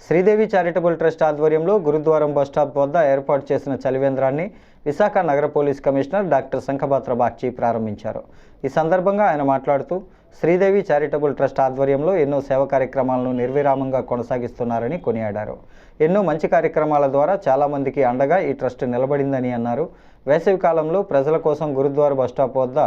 Sridevi charitable trust ఆధ్వర్యంలో గురుద్వారం bus stop వద్ద ఏర్పాటు చేసిన చలివేంద్రాన్ని విశాఖ నగర పోలీస్ కమిషనర్ డాక్టర్ శంఖపాత్ర బాగ్చి ప్రారంభించారు. ఈ సందర్భంగా ఆయన మాట్లాడుతూ శ్రీదేవి చారిటబుల్ ట్రస్ట్ ఆధ్వర్యంలో ఎన్నో సేవా కార్యక్రమాలను నిర్విరామంగా కొనసాగిస్తున్నారని కొనియాడారు. ఎన్నో మంచి కార్యక్రమాల ద్వారా చాలామందికి అండగా ఈ ట్రస్ట్ నిలబడిందని అన్నారు. వేసవి కాలంలో ప్రజల కోసం గురుద్వార బస్టాప్ వద్ద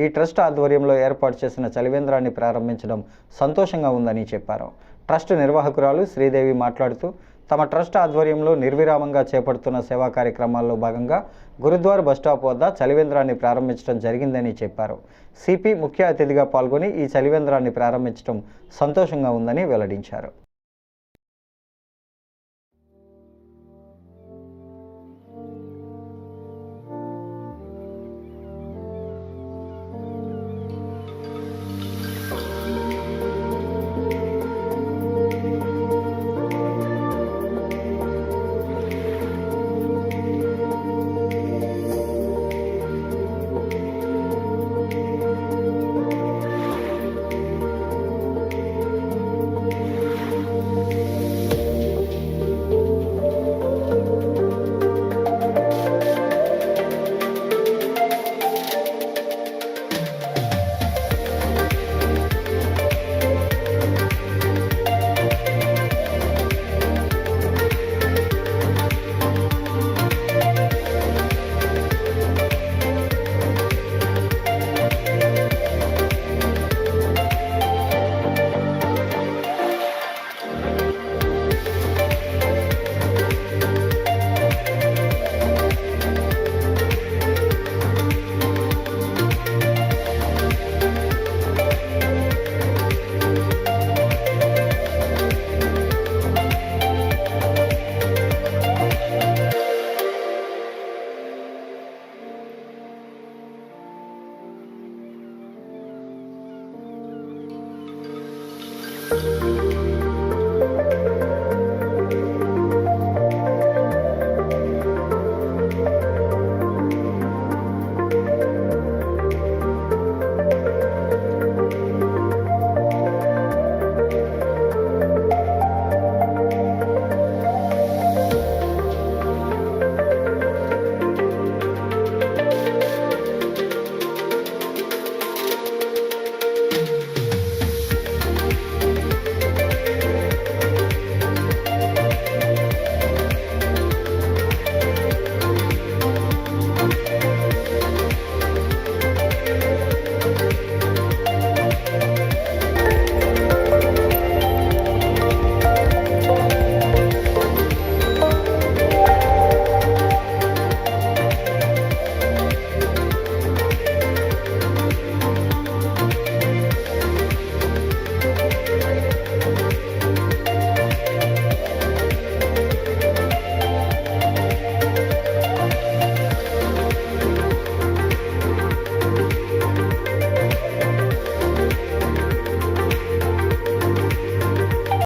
ఈ ట్రస్ట్ ఆధ్వర్యంలో ఏర్పాటు చేసిన చలివేంద్రాన్ని ప్రారంభించడం సంతోషంగా ఉందని చెప్పారు. ట్రస్ట్ నిర్వాహకురాలు శ్రీదేవి మాట్లాడుతూ తమ ట్రస్ట్ ఆధ్వర్యంలో నిర్విరామంగా చేపడుతున్న సేవా కార్యక్రమాల్లో భాగంగా గురుద్వార బస్టాప్ వద్ద చలివేంద్రాన్ని ప్రారంభించడం జరిగిందని చెప్పారు. సిపి ముఖ్య అతిథిగా పాల్గొని ఈ చలివేంద్రాన్ని ప్రారంభించడం సంతోషంగా ఉందని వెల్లడించారు.